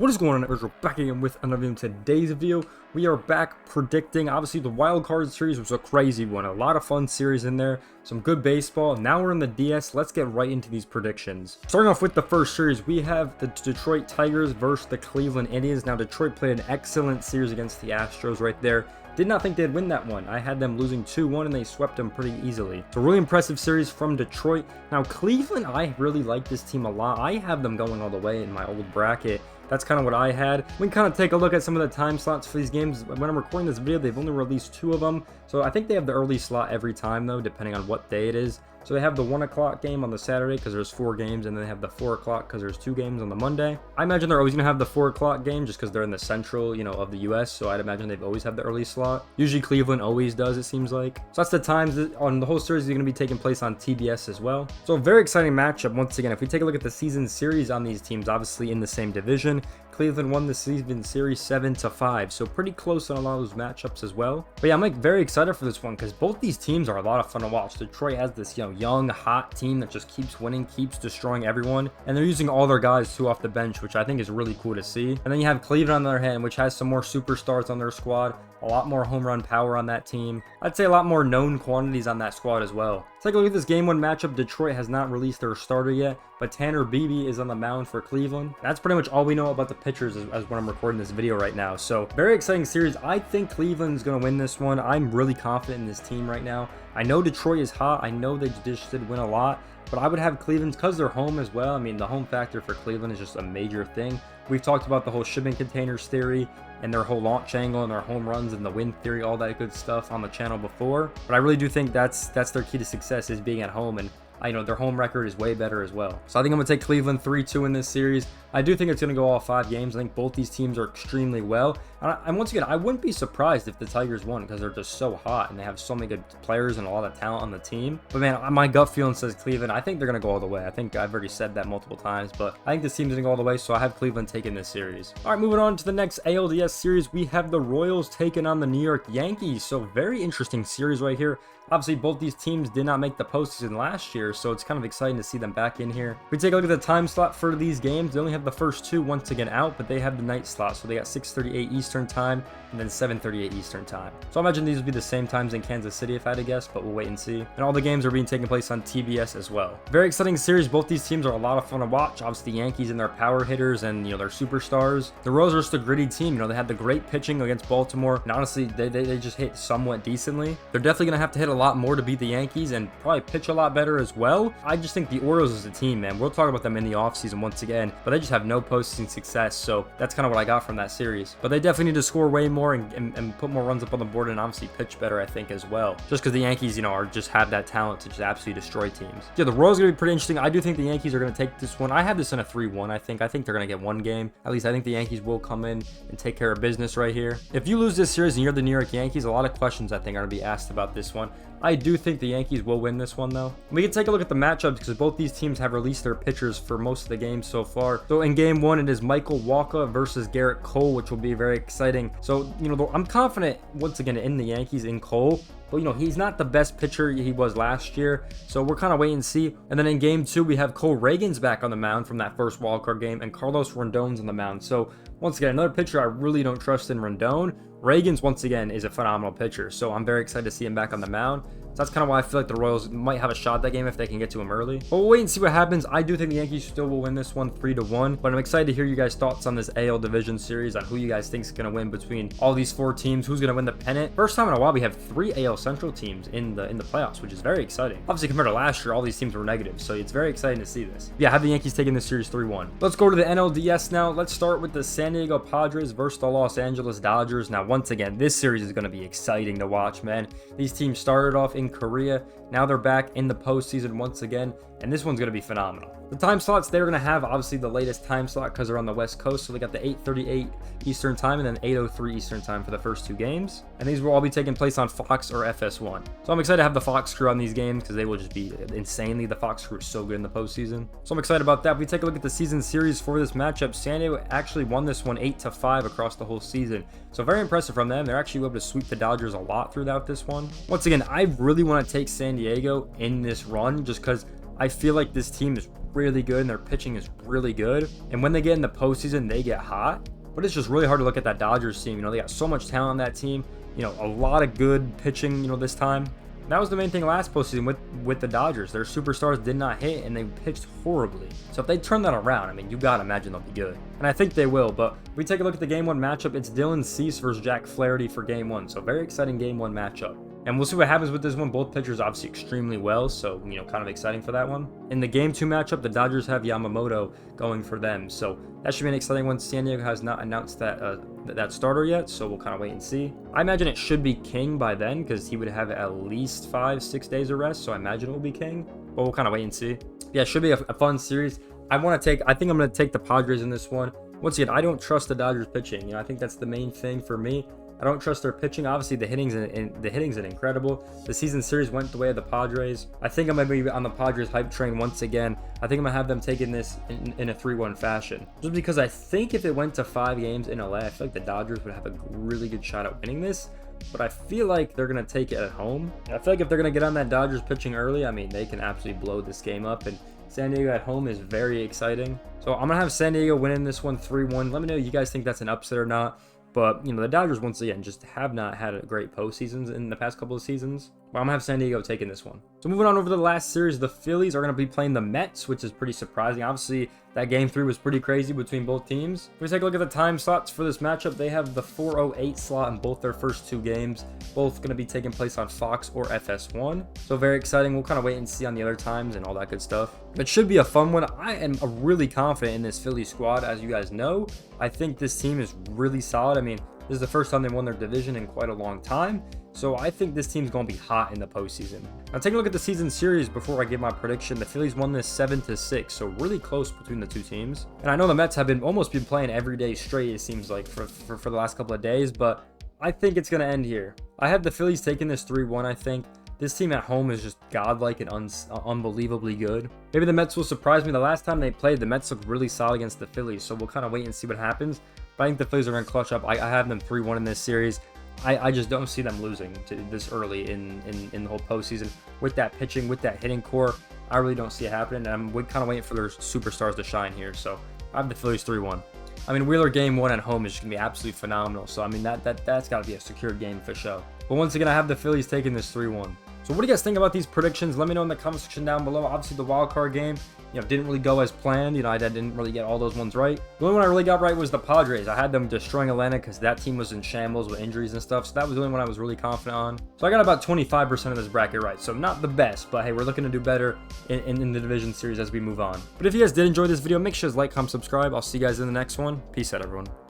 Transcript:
What is going on, everyone? We're back again with another video. In today's video, we are back predicting. Obviously, the wild card series was a crazy one. A lot of fun series in there. Some good baseball. Now we're in the DS. Let's get right into these predictions. Starting off with the first series, we have the Detroit Tigers versus the Cleveland Indians. Now, Detroit played an excellent series against the Astros right there. Did not think they'd win that one. I had them losing 2-1 and they swept them pretty easily. So really impressive series from Detroit. Now Cleveland, I really like this team a lot. I have them going all the way in my old bracket. That's kind of what I had. We can kind of take a look at some of the time slots for these games. When I'm recording this video, they've only released 2 of them. So I think they have the early slot every time though, depending on what day it is. So they have the 1 o'clock game on the Saturday because there's 4 games, and then they have the 4 o'clock because there's 2 games on the Monday. I imagine they're always going to have the 4 o'clock game just because they're in the central, of the US. So I'd imagine they've always have the early slot. Usually Cleveland always does, it seems like. So that's the times on the whole series is going to be taking place on TBS as well. So a very exciting matchup once again. If we take a look at the season series on these teams, obviously in the same division, Cleveland won the season series 7-5, so pretty close on a lot of those matchups as well. But yeah, I'm very excited for this one because both these teams are a lot of fun to watch. Detroit has this young, hot team that just keeps winning, keeps destroying everyone, and they're using all their guys too off the bench, which I think is really cool to see. And then you have Cleveland on the other hand, which has some more superstars on their squad. A lot more home run power on that team. I'd say a lot more known quantities on that squad as well. Let's take a look at this game 1 matchup. Detroit has not released their starter yet, but Tanner Beebe is on the mound for Cleveland. That's pretty much all we know about the pitchers as when I'm recording this video right now. So very exciting series. I think Cleveland's going to win this one. I'm really confident in this team right now. I know Detroit is hot. I know they just did win a lot, but I would have Cleveland because they're home as well. I mean, the home factor for Cleveland is just a major thing. We've talked about the whole shipping containers theory and their whole launch angle and their home runs and the wind theory, all that good stuff on the channel before. But I really do think that's their key to success, is being at home, and I know their home record is way better as well. So I think I'm going to take Cleveland 3-2 in this series. I do think it's going to go all 5 games. I think both these teams are extremely well. And once again, I wouldn't be surprised if the Tigers won because they're just so hot and they have so many good players and a lot of talent on the team. But man, my gut feeling says Cleveland. I think they're going to go all the way. I think I've already said that multiple times, but I think this team's going to go all the way, so I have Cleveland taking this series. All right, moving on to the next ALDS series, we have the Royals taking on the New York Yankees. So very interesting series right here. Obviously, both these teams did not make the postseason last year, so it's kind of exciting to see them back in here. If we take a look at the time slot for these games, they only have the first 2 once again out, but they have the night slot, so they got 6:38 Eastern time and then 7:38 Eastern time. So I imagine these would be the same times in Kansas City if I had to guess, but we'll wait and see. And all the games are being taken place on TBS as well. Very exciting series. Both these teams are a lot of fun to watch. Obviously, the Yankees and their power hitters and their superstars. The Royals are just a gritty team. They had the great pitching against Baltimore, and honestly, they just hit somewhat decently. They're definitely gonna have to hit a lot more to beat the Yankees and probably pitch a lot better as well. I just think the Orioles as a team, man, we'll talk about them in the offseason once again, but they just have no postseason success, so that's kind of what I got from that series. But they definitely need to score way more and put more runs up on the board and obviously pitch better, I think, as well. Just because the Yankees, are just have that talent to just absolutely destroy teams. Yeah, the Royals are going to be pretty interesting. I do think the Yankees are going to take this one. I have this in a 3-1, I think. I think they're going to get 1 game. At least I think the Yankees will come in and take care of business right here. If you lose this series and you're the New York Yankees, a lot of questions, I think, are going to be asked about this one. I do think the Yankees will win this one, though. We can take a look at the matchups because both these teams have released their pitchers for most of the games so far. So in game 1, it is Michael Wacha versus Garrett Cole, which will be very exciting. So, I'm confident, once again, in the Yankees, in Cole. But, he's not the best pitcher he was last year, so we're kind of wait and see. And then in game 2, we have Cole Reagan's back on the mound from that first wildcard game, and Carlos Rendon's on the mound. So, once again, another pitcher I really don't trust in Rendon. Reagan's, once again, is a phenomenal pitcher, so I'm very excited to see him back on the mound. So that's kind of why I feel like the Royals might have a shot that game if they can get to him early. But we'll wait and see what happens. I do think the Yankees still will win this one 3-1, but I'm excited to hear you guys' thoughts on this AL division series, on who you guys think is going to win between all these 4 teams, who's going to win the pennant. First time in a while we have 3 AL Central teams in the playoffs, which is very exciting. Obviously, compared to last year, all these teams were negative, so it's very exciting to see this. Yeah, I have the Yankees taking this series 3-1. Let's go to the NLDS now. Let's start with the San Diego Padres versus the Los Angeles Dodgers. Now, once again, this series is going to be exciting to watch, man. These teams started off in Korea. Now they're back in the postseason once again, and this one's going to be phenomenal. The time slots, they're going to have obviously the latest time slot because they're on the West Coast. So they got the 8:38 Eastern time and then 8:03 Eastern time for the first 2 games. And these will all be taking place on Fox or FS1. So I'm excited to have the Fox crew on these games because they will just be insanely. The Fox crew is so good in the postseason. So I'm excited about that. If we take a look at the season series for this matchup, San Diego actually won this one 8-5 across the whole season. So very impressive from them. They're actually able to sweep the Dodgers a lot throughout this one. Once again, I really want to take San Diego in this run just because I feel like this team is really good and their pitching is really good. And when they get in the postseason, they get hot. But it's just really hard to look at that Dodgers team. You know, they got so much talent on that team. You know, a lot of good pitching, you know, this time. And that was the main thing last postseason with the Dodgers. Their superstars did not hit, and they pitched horribly. So if they turn that around, I mean, you got to imagine they'll be good. And I think they will. But if we take a look at the Game 1 matchup, it's Dylan Cease versus Jack Flaherty for Game 1. So very exciting Game 1 matchup. And we'll see what happens with this one. Both pitchers obviously extremely well, so, you know, kind of exciting for that one. In the Game 2 matchup, the Dodgers have Yamamoto going for them. So that should be an exciting one. San Diego has not announced that starter yet, so we'll kind of wait and see. I imagine it should be King by then, because he would have at least 5-6 days of rest, so I imagine it will be King. But we'll kind of wait and see. Yeah, it should be a fun series. I think I'm going to take the Padres in this one. Once again, I don't trust the Dodgers pitching. You know, I think that's the main thing for me. I don't trust their pitching. Obviously, the hitting's incredible. The season series went the way of the Padres. I think I'm going to be on the Padres hype train once again. I think I'm going to have them taking this in a 3-1 fashion. Just because I think if it went to 5 games in LA, I feel like the Dodgers would have a really good shot at winning this. But I feel like they're going to take it at home. And I feel like if they're going to get on that Dodgers pitching early, I mean, they can absolutely blow this game up. And San Diego at home is very exciting. So I'm going to have San Diego winning this one 3-1. Let me know if you guys think that's an upset or not. But, you know, the Dodgers, once again, just have not had a great postseasons in the past couple of seasons. But I'm going to have San Diego taking this one. So moving on over to the last series, the Phillies are going to be playing the Mets, which is pretty surprising. Obviously, that Game 3 was pretty crazy between both teams. If we take a look at the time slots for this matchup, they have the 4:08 slot in both their first 2 games. Both going to be taking place on Fox or FS1. So very exciting. We'll kind of wait and see on the other times and all that good stuff. It should be a fun one. I am really confident in this Phillies squad, as you guys know. I think this team is really solid. I mean, this is the first time they won their division in quite a long time. So I think this team's going to be hot in the postseason. Now take a look at the season series before I give my prediction. The Phillies won this 7-6, so really close between the two teams. And I know the Mets have almost been playing every day straight, it seems like, for the last couple of days, but I think it's going to end here. I have the Phillies taking this 3-1, I think. This team at home is just godlike and unbelievably good. Maybe the Mets will surprise me. The last time they played, the Mets looked really solid against the Phillies, so we'll kind of wait and see what happens. But I think the Phillies are going to clutch up. I have them 3-1 in this series. I just don't see them losing to this early in the whole postseason. With that pitching, with that hitting core, I really don't see it happening. And I'm kind of waiting for their superstars to shine here. So I have the Phillies 3-1. I mean, Wheeler Game 1 at home is just going to be absolutely phenomenal. So, I mean, that's got to be a secured game for sure. But once again, I have the Phillies taking this 3-1. So what do you guys think about these predictions? Let me know in the comment section down below. Obviously, the wild card game, you know, didn't really go as planned. You know, I didn't really get all those ones right. The only one I really got right was the Padres. I had them destroying Atlanta because that team was in shambles with injuries and stuff. So that was the only one I was really confident on. So I got about 25% of this bracket right. So not the best, but hey, we're looking to do better in the division series as we move on. But if you guys did enjoy this video, make sure to like, comment, subscribe. I'll see you guys in the next one. Peace out, everyone.